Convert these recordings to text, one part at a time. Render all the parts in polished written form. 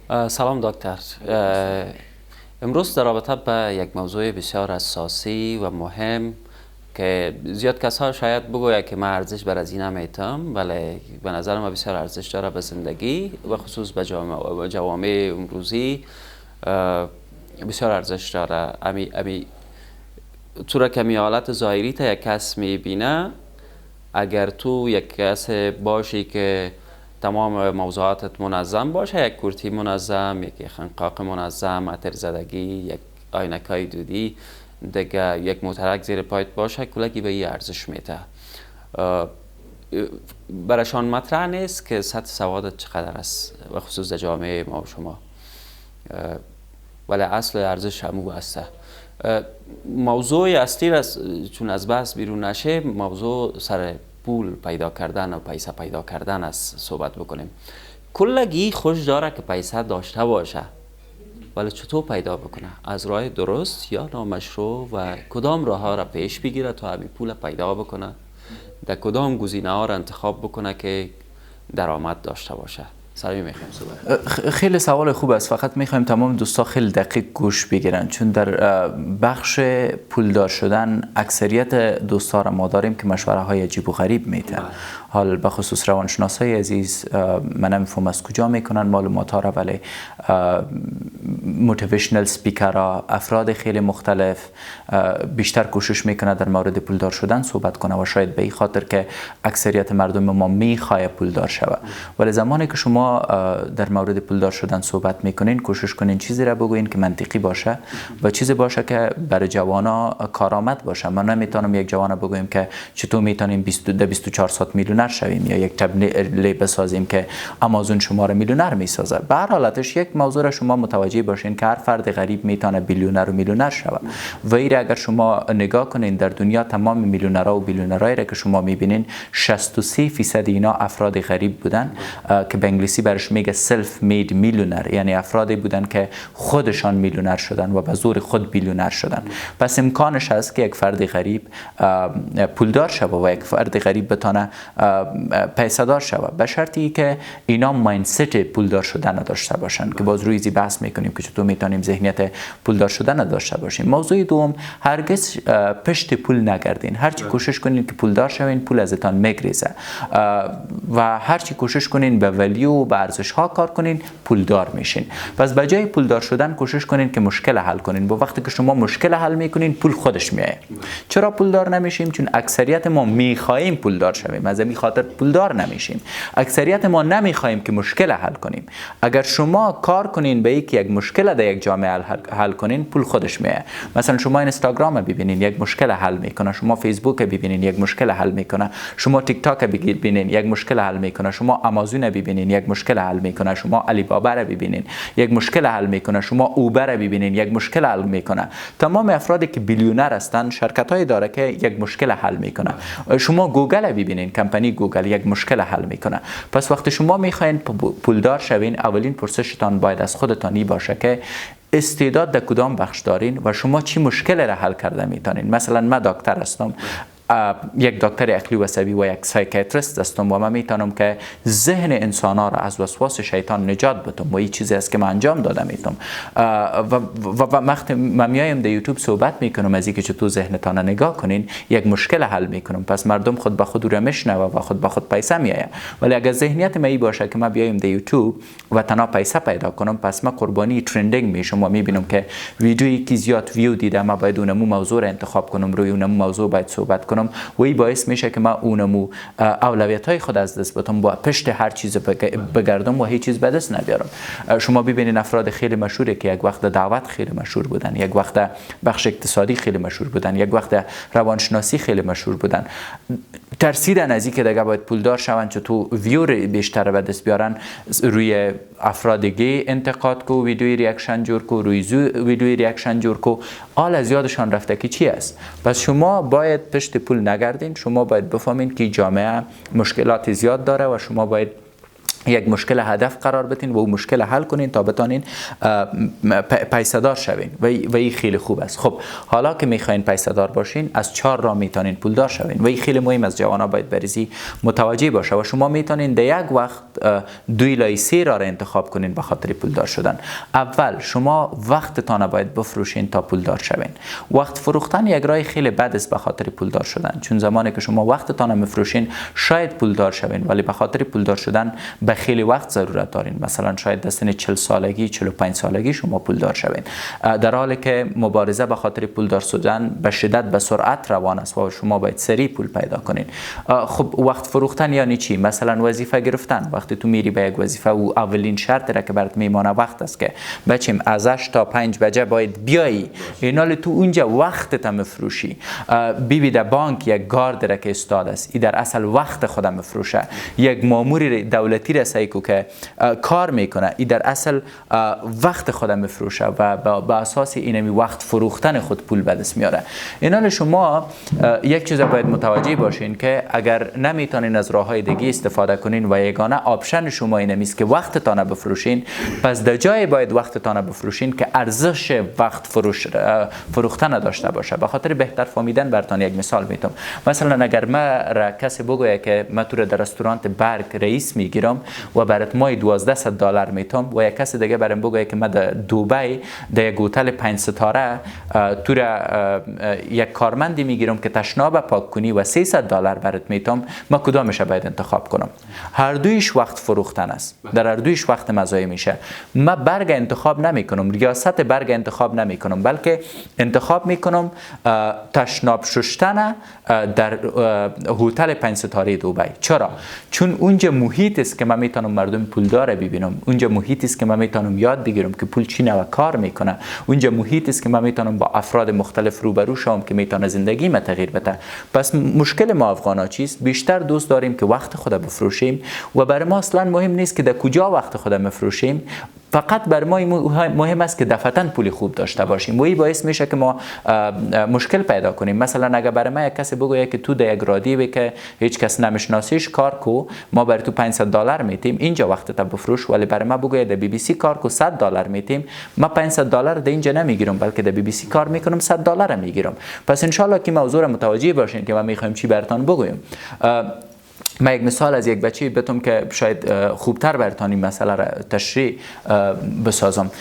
سلام دکتر. امروز در رابطه به یک موضوع بسیار اساسی و مهم که زیاد کسا شاید بگوید که من ارزش بر از این نمیتم، ولی به نظر من بسیار ارزش داره به زندگی و خصوص به جوامع امروزی. بسیار ارزش داره. امی تو که می حالت ظاهری تا یک کس میبینه، اگر تو یک کس باشی که تمام موضوعاتت منظم باشه، یک کرتی منظم، یک خنقاق منظم، عطر زدگی، یک آینکای دودی دیگه، یک مترک زیر پایت باشه، کلگی به این ارزش میده. برشان مطرح نیست که سطح سوادت چقدر است و خصوص در جامعه ما و شما، ولی اصل ارزش همو هسته. موضوع اصلی چون از بحث بیرون نشه، موضوع سر پول پیدا کردن و پیسه پیدا کردن است صحبت بکنیم. کلگی خوش داره که پیسه داشته باشه، ولی چطور پیدا بکنه؟ از راه درست یا نامشروع و کدام راه ها را پیش بگیره تا همین پول پیدا بکنه؟ در کدام گزینه ها را انتخاب بکنه که درآمد داشته باشه؟ سرمی میخوایم صحبت. خیلی سوال خوب است. فقط میخوایم تمام دوستا خیلی دقیق گوش بگیرن، چون در بخش پولدار شدن اکثریت دوستا را ما داریم که مشوره های عجیب و غریب میتن. حال به خصوص روانشناسای عزیز من نمیفهم از کجا میکنن معلومات ها را، ولی موتیویشنال سپیکرها، افراد خیلی مختلف بیشتر کوشش میکنه در مورد پولدار شدن صحبت کنه و شاید به این خاطر که اکثریت مردم ما میخواه پولدار شود. ولی زمانی که شما در مورد پولدار شدن صحبت میکنین، کوشش کنین چیزی را بگوین که منطقی باشه و چیزی باشه که برای جوانا کارآمد باشه. من نمیتونم یک جوان بگویم که چطور میتونیم 24 ساعت میلیونر شویم یا یک تبلیغ بسازیم که آمازون شما را میلیونر میسازه. به هر حالتش یک موضوع را شما متوجه باشین که هر فرد غریب میتونه بیلیونر و میلیونر شود و این اگر شما نگاه کنین در دنیا تمام میلیونرها و بیلیونرهایی را که شما میبینین 63% اینا افراد غریب بودن که به انگلیسی برش میگه سلف مید میلیونر، یعنی افرادی بودن که خودشان میلیونر شدن و به زور خود بیلیونر شدن. پس امکانش هست که یک فرد غریب پولدار شود و یک فرد غریب بتونه پیسه دار شود، به شرطی که اینا مایندست پولدار شدن داشته باشن که باز روی بحث میکنیم که چطور میتونیم ذهنیت پولدار شدن داشته باشیم. موضوع دوم، هرگز پشت پول نگردین. هرچی کوشش کنین که پولدار شوین، پول ازتان میگریزه و هرچی کوشش کنین به ولیو و به ارزش ها کار کنین، پولدار میشین. پس به جای پولدار شدن کوشش کنین که مشکل حل کنین. با وقتی که شما مشکل حل میکنین، پول خودش میاد. چرا پولدار نمیشیم؟ چون اکثریت ما میخواهیم پولدار شویم، از همین خاطر پولدار نمیشیم. اکثریت ما نمیخواهیم که مشکل حل کنیم. اگر شما کار کنین به یک مشکل در یک جامعه حل کنین، پول خودش میاد. مثلا شما اینستاگرام ببینین، یک مشکل حل میکنه. شما فیسبوک ببینین، یک مشکل حل میکنه. شما تیک تاک ببینین، یک مشکل حل میکنه. شما آمازون ببینین، یک مشکل حل میکنه. شما علی بابا را ببینین، یک مشکل حل میکنه. شما اوبر را ببینین، یک مشکل حل میکنه. تمام افرادی که بیلیونر هستند شرکت‌هایی داره که یک مشکل حل میکنه. شما گوگل را ببینین، کمپانی گوگل یک مشکل حل میکنه. پس وقتی شما میخواین پولدار شوین، اولین پرسشتان باید از خودتان باشه که استعداد در کدام بخش دارین و شما چی مشکل را حل کرده میتونین. مثلا من دکتر هستم، یک دکتر عقلی و عصبی و یک سایکیاتریست هستم و من میتونم که ذهن انسان ها را از وسواس شیطان نجات بدم و این چیزی است که من انجام داده میتونم و وقتی من میایم در یوتیوب صحبت میکنم از اینکه چطور ذهنتان نگاه کنین، یک مشکل حل میکنم. پس مردم خود به خود رو میشنوه و خود به خود پیسه میآید. ولی اگر ذهنیت من باشه که من بیایم در یوتیوب و تنها پیسه پیدا کنم، پس من قربانی ترندینگ میشم و میبینم که ویدیویی که زیاد ویو دیده، من باید اونمو موضوع را انتخاب کنم، روی اونمو موضوع باید صحبت کنم و این باعث میشه که من اونمو اولویت‌های خود از دست بدم، با پشت هر چیز بگردم و هیچ چیز به دست نیارم. شما ببینید افراد خیلی مشهوری که یک وقت دعوت خیلی مشهور بودن، یک وقت بخش اقتصادی خیلی مشهور بودن، یک وقت روانشناسی خیلی مشهور بودن، ترسیدن از اینکه دیگه باید پولدار شون چطور ویو بیشتر به دست بیارن، روی افراد دیگه انتقاد کو، ویدیوی ریاکشن جور کو، روی ویدیوی ریاکشن جور کو، حال از یادشان رفته که چی است. پس شما باید پشت پول نگردین. شما باید بفهمین که جامعه مشکلات زیاد داره و شما باید یک مشکل هدف قرار بدین و اون مشکل حل کنین تا بتانین پیسه دار شوین و این خیلی خوب است. خب حالا که میخواین پیسه دار باشین از 4 راه میتونین پولدار شوین و این خیلی مهم است. جوانا باید بریزی متوجه باشه و شما میتونین در یک وقت 2 الی 3 راه را انتخاب کنین به خاطر پولدار شدن. اول شما وقتتان باید بفروشین تا پولدار شوین. وقت فروختن یک راه خیلی بد است به خاطر پولدار شدن، چون زمانی که شما وقتتان میفروشین شاید پولدار شوین ولی به خاطر پولدار شدن به خیلی وقت ضرورت دارین. مثلا شاید در سن 40 سالگی 45 سالگی شما پولدار شوین، در حالی که مبارزه به خاطر پولدار شدن به شدت به سرعت روان است و شما باید سریع پول پیدا کنین. خب وقت فروختن یعنی چی؟ مثلا وظیفه گرفتن. وقتی تو میری به یک وظیفه و اولین شرط را که برات میمانه وقت است که بچیم از 8 تا 5 بجه باید بیایی، اینال تو اونجا وقتت مفروشی. بیبی در بانک یک گارد را که استاد است، ای در اصل وقت خودم مفروشه. یک مامور دولتی رسایی که کار میکنه، ای در اصل وقت خودم مفروشه و با اساس اینمی وقت فروختن خود پول به دست میاره. اینال شما یک چیز باید متوجه باشین که اگر نمیتونین از راههای دیگه استفاده کنین و یگانه آپشن شما اینمی است که وقتتان بفروشین، پس در جای باید وقتتان بفروشین که ارزش وقت فروختن داشته باشه. به خاطر بهتر فهمیدن براتون یک مثال میتم. مثلا اگر ما را کسی بگوید که من تو در رستوران برگ رئیس میگیرم و برات مای $1200 میتم و یک کسی دیگه برام بگه که من در دبی در یک هتل 5 ستاره تو را یک کارمندی میگیرم که تشناب پاک کنی و $300 برات میتم، من کدامش باید انتخاب کنم؟ هر دویش وقت فروختن است، در هر دویش وقت مضایع میشه. من برگ انتخاب نمیکنم، ریاست برگ انتخاب نمیکنم، بلکه انتخاب میکنم تشناب شستن در هتل 5 ستاره دبی. چرا؟ چون اونجا محیط است که من میتونم مردم پولدار ببینم، اونجا محیط است که من میتونم یاد بگیرم که پول چی نوع کار میکنه، اونجا محیط است که من میتونم با افراد مختلف روبرو شوم که میتونه زندگی ما تغییر بده. پس مشکل ما افغانا چیست؟ بیشتر دوست داریم که وقت خود بفروشیم و برای ما اصلا مهم نیست که در کجا وقت خود بفروشیم، فقط بر ما مهم است که دفعتاً پول خوب داشته باشیم و این باعث میشه که ما مشکل پیدا کنیم. مثلا اگر برای ما یک کسی بگه که تو در یک رادیوی که هیچ کس نمیشناسیش کار کو، ما بر تو $500 میتیم، اینجا وقتت بفروش. ولی برای ما بگه در BBC کار کو $100 میتیم، ما $500 در اینجا نمیگیرم بلکه در BBC کار میکنم $100 میگیرم. پس انشالله که موضوع متوجه باشین که ما میخوایم چی براتون بگویم. من یک مثال از یک بچه بتم که شاید خوبتر براتون این مسئله را تشریح بسازم.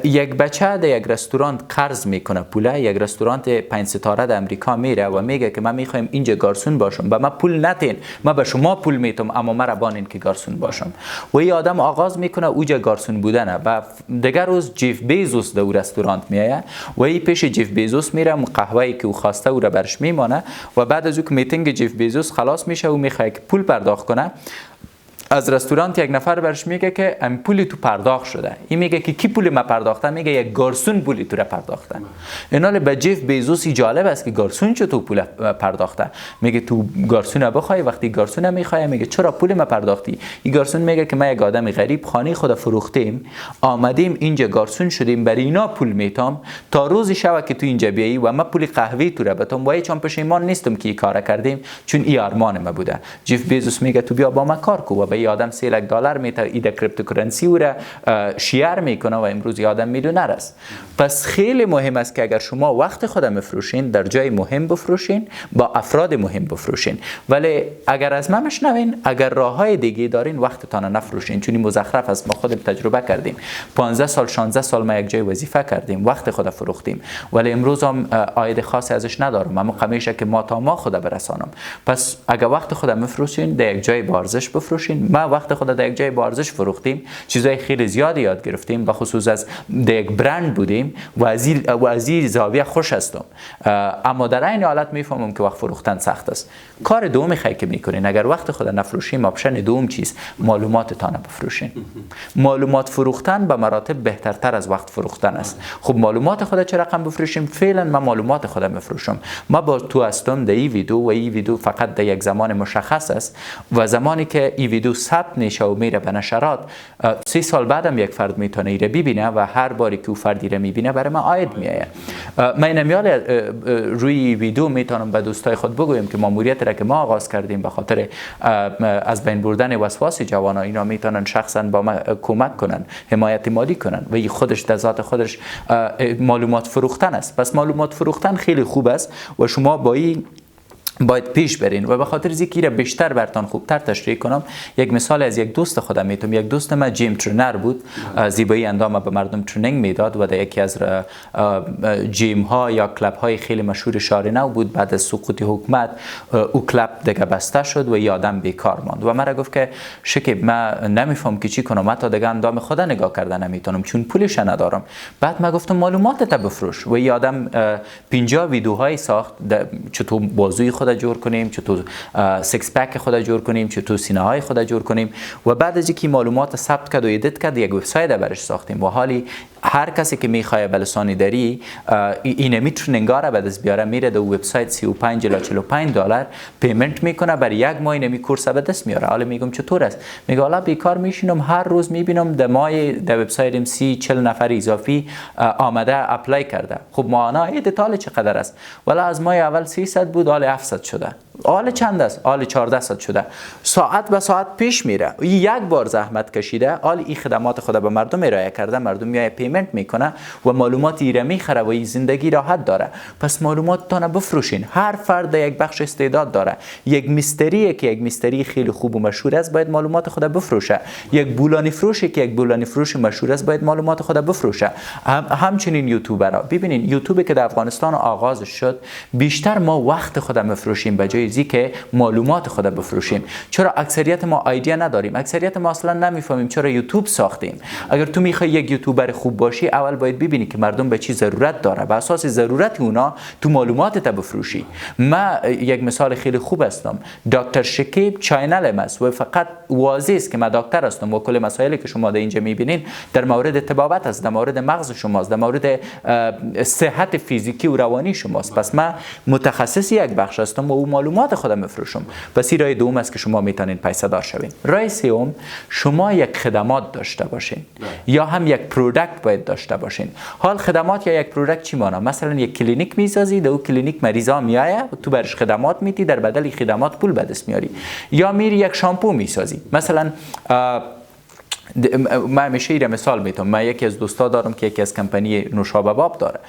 یک بچه در یک رستوران قرض میکنه پوله، یک رستوران 5 ستاره در امریکا میره و میگه که من میخوایم اینجا گارسون باشم و من پول نتین، من به شما پول میتم اما مرا بانین که گارسون باشم. و این آدم آغاز میکنه اوجا گارسون بودنه و دیگر روز جیف بیزوس در رستوران میایه و این پیش جیف بیزوس میره، قهوه‌ای که او خواسته او را برش میمانه و بعد از اون میتینگ جیف بیزوس خلاص میشه و میخواد که پول پرداخت کنه. از رستوران یک نفر برش میگه که ام پولی تو پرداخت شده. این میگه که کی پول ما پرداخته؟ میگه یک گارسون پولی تو را پرداخته. اینال به جیف بیزوس جالب است که گارسون چه تو پول پرداخته. میگه تو گارسون بخوای، وقتی گارسون میخوای میگه چرا پول ما پرداختی؟ این گارسون میگه که من یک آدم غریب خانه خود فروختیم، آمدیم اینجا گارسون شدیم، برای اینا پول میتام تا روزی شوه که تو اینجا بیایی و من پول قهوه تو را بتم و هیچ پشیمان نیستم که این کارا کردیم چون این ارمان ما بوده. جیف بیزوس میگه تو بیا با ما کار کو و آدم $300 میتر ایده کریپتوکرنسی او را شیر میکنه و امروز آدم میلیونر است. پس خیلی مهم است که اگر شما وقت خود مفروشین در جای مهم بفروشین، با افراد مهم بفروشین. ولی اگر از من مشنوین، اگر راههای دیگه دارین وقتتان نفروشین، چون این مزخرف است. ما خودم تجربه کردیم، 15 سال 16 سال ما یک جای وظیفه کردیم، وقت خود فروختیم ولی امروز هم عاید خاصی ازش ندارم، اما همیشه که ما تا ما خود برسانم. پس اگر وقت خود مفروشین در یک جای ارزش بفروشین. ما وقت خود در یک جای با ارزش فروختیم، چیزای خیلی زیادی یاد گرفتیم، به خصوص از یک برند بودیم و از این زاویه خوش هستم. اما در این حالت میفهمم که وقت فروختن سخت است. کار دومی خیلی که میکنین اگر وقت خود نفروشین، آپشن دوم چیز؟ معلوماتتان بفروشین. معلومات فروختن به مراتب بهترتر از وقت فروختن است. خب معلومات خود چه رقم بفروشیم؟ فعلا من معلومات خودم میفروشم. ما با تو هستم در این ویدیو و این ویدیو فقط در یک زمان مشخص است و زمانی که این ویدیو ویدیو ثبت میشه و میره به نشرات، 3 سال بعدم یک فرد میتونه ایره ببینه و هر باری که او فرد ایره میبینه برای ما عاید میایه. من نمیال روی ویدیو میتونم به دوستای خود بگویم که ماموریت را که ما آغاز کردیم به خاطر از بین بردن وسواس جوانا، اینا میتونن شخصا با ما کمک کنن، حمایت مالی کنن و این خودش در ذات خودش معلومات فروختن است. پس معلومات فروختن خیلی خوب است و شما با این باید پیش برین. و به خاطر اینکه را بیشتر براتون خوبتر تشریح کنم، یک مثال از یک دوست خودم میتونم. یک دوست من جیم ترینر بود، زیبایی اندام به مردم ترینینگ میداد و در یکی از جیم ها یا کلب های خیلی مشهور شهر نو بود. بعد از سقوط حکومت او کلب دیگه بسته شد و یادم بیکار ماند و مرا گفت که شکیب من نمیفهم که چی کنم، حتی دیگه اندام خدا نگاه کردن نمیتونم چون پولش ندارم. بعد من گفتم معلوماتت بفروش و یادم 50 ویدیوهای ساخت چطور بازوی خود جور کنیم، چطور سکس پک خود جور کنیم، چطور سینه های خود جور کنیم و بعد از اینکه معلومات ثبت کرد و ادیت کرد یک وبسایت برش ساختیم و حالی هر کسی که میخواد به لسانی دری این میترنینگا را به دست بیاره میره در وبسایت 35 الی 45 دلار پیمنت میکنه، برای یک ماه این کورس به دست میاره. حالا میگم چطور است؟ میگه حالا بیکار میشینم هر روز میبینم در ماه در وبسایتم 30-40 نفر اضافی آمده اپلای کرده. خب ماهانه ایدتال چقدر است؟ والا از ماه اول 300 بود، حالا 700 شده. حالا چند است؟ حالا 1400 شده. ساعت به ساعت پیش میره. یک بار زحمت کشیده، حالا این خدمات خود به مردم ارائه کرده، مردم میای پیمنت میکنه و معلومات ایره میخره و این زندگی راحت داره. پس معلوماتتان بفروشین. هر فرد یک بخش استعداد داره. یک میستری که یک میستری خیلی خوب و مشهور است باید معلومات خود بفروشه. یک بولانی فروشی که یک بولانی فروش مشهور است باید معلومات خود بفروشه. همچنین یوتیوبرها. ببینین یوتیوب که در افغانستان آغاز شد، بیشتر ما وقت خود بفروشیم به جای که معلومات خود بفروشیم. چرا اکثریت ما ایده نداریم؟ اکثریت ما اصلا نمیفهمیم چرا یوتیوب ساختیم. اگر تو میخوای یک یوتیوبر خوب باشی، اول باید ببینی که مردم به چی ضرورت داره، بر اساس ضرورت اونا تو معلوماتت بفروشی. من یک مثال خیلی خوب هستم. دکتر شکیب چینل است و فقط واضح است که من دکتر هستم و کل مسائلی که شما در اینجا میبینین در مورد طبابت است، در مورد مغز شماست، در مورد صحت فیزیکی و روانی شماست. پس من متخصص یک بخش هستم و معلومات خودم میفروشم. پس این راه دوم است که شما میتونین پیسه دار شوین. راه سوم، شما یک خدمات داشته باشین یا هم یک پروداکت باید داشته باشین. حال خدمات یا یک پروداکت چی معنی؟ مثلا یک کلینیک میسازی، در اون کلینیک مریضا میایه، تو برش خدمات میدی، در بدل خدمات پول به دست میاری. یا میری یک شامپو میسازی. مثلا من همیشه ایره مثال میتونم. من یکی از دوستا دارم که یکی از کمپانی نوشابه باب داره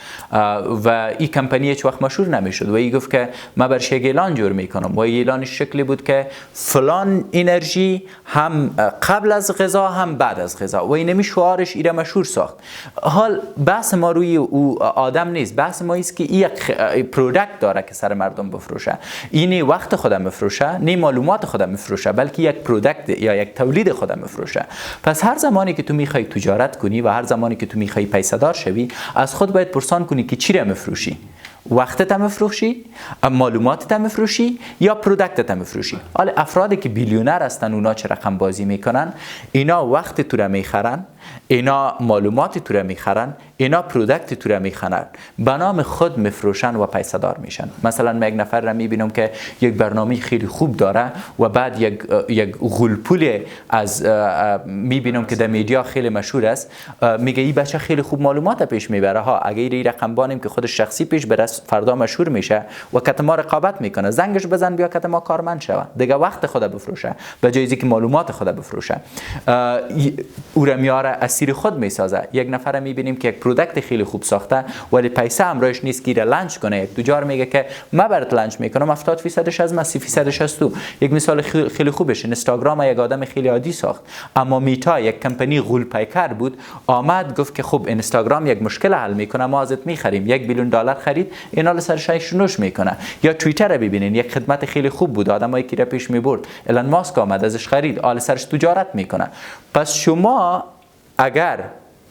و این کمپانی هیچ وقت مشهور نمیشد و ای گفت که من برش یک اعلان جور میکنم و اعلانش شکلی بود که فلان انرژی هم قبل از غذا هم بعد از غذا و این شعارش ایره مشهور ساخت. حال بحث ما روی او آدم نیست، بحث ما است که یک پروداکت داره که سر مردم بفروشه. اینی وقت خودم میفروشه، نه معلومات خودم میفروشه، بلکه یک پروداکت یا یک تولید خودم میفروشه. پس هر زمانی که تو میخوای تجارت کنی و هر زمانی که تو میخوای پیسه دار شوی، از خود باید پرسان کنی که چی را میفروشی. وقتت هم میفروشی، معلوماتت هم میفروشی یا پروداکتت هم میفروشی. حالا افرادی که بیلیونر هستن اونا چه رقم بازی میکنن؟ اینا وقت تو را میخرن، اینا معلومات تو را میخرن، اینا پروداکت تو را میخرن، به نام خود میفروشن و پیسه دار میشن. مثلا من یک نفر را میبینم که یک برنامه خیلی خوب داره و بعد یک غولپول از میبینم که در میدیا خیلی مشهور است، میگه این بچه خیلی خوب معلومات پیش میبره ها، اگه این رقم بانیم که خودش شخصی پیش بره فردا مشهور میشه و کتما رقابت میکنه، زنگش بزن بیا کتما کارمند شوه، دیگه وقت خود بفروشه به جای اینکه معلومات خود بفروشه. او را میاره اسیر خود میسازه. یک نفر میبینیم که یک پروداکت خیلی خوب ساخته ولی پیسه همراهش نیست که لانچ کنه. یک تجار میگه که من برات لانچ میکنم، 70% از من 30% از تو. یک مثال خیلی خوبش اینستاگرام یک آدم خیلی عادی ساخت، اما میتا یک کمپانی غول پیکر بود، آمد گفت که خب اینستاگرام یک مشکل حل میکنه، ما ازت میخریم. 1 بیلیون دلار خرید، اینا سرش نوش میکنه. یا توییتر رو ببینین، یک خدمت خیلی خوب بود، آدمایی که را پیش میبرد، ایلان ماسک آمد ازش خرید، آل سرش تجارت میکنه. پس شما اگر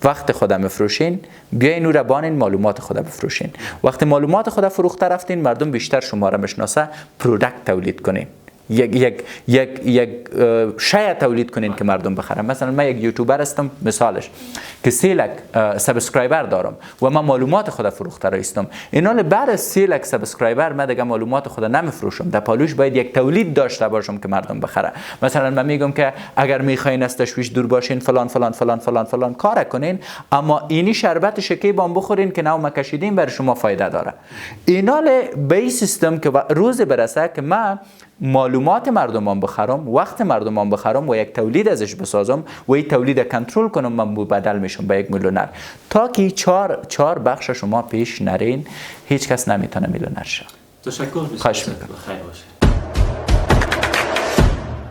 وقت خود بفروشین، بیاین او را بانین معلومات خود بفروشین. وقتی معلومات خود فروخته رفتین، مردم بیشتر شما را میشناسه، پروداکت تولید کنین. یک شای تولید کنین که مردم بخرن. مثلا من یک یوتیوبر هستم مثالش که 3 لک سابسکرایبر دارم و من معلومات خود فروخته رایستم. اینا بعد از 3 لک سابسکرایبر من دیگه معلومات خود نمیفروشم، در پالوش باید یک تولید داشته باشم که مردم بخره. مثلا من میگم که اگر میخواین از تشویش دور باشین فلان فلان فلان فلان فلان کار کنین، اما اینی شربت شکیبان بخورین که نو مکشیدین بر شما فایده داره. اینا به این سیستم که روز برسه که من معلومات مردمان بخرم، وقت مردمان بخرم و یک تولید ازش بسازم و این تولید کنترل کنم، من بدل میشم به یک میلیونر. تا که 4 بخش شما پیش نرین هیچ کس نمیتونه میلیونر شه. تشکر. خواهش میکنم. خیر باشه.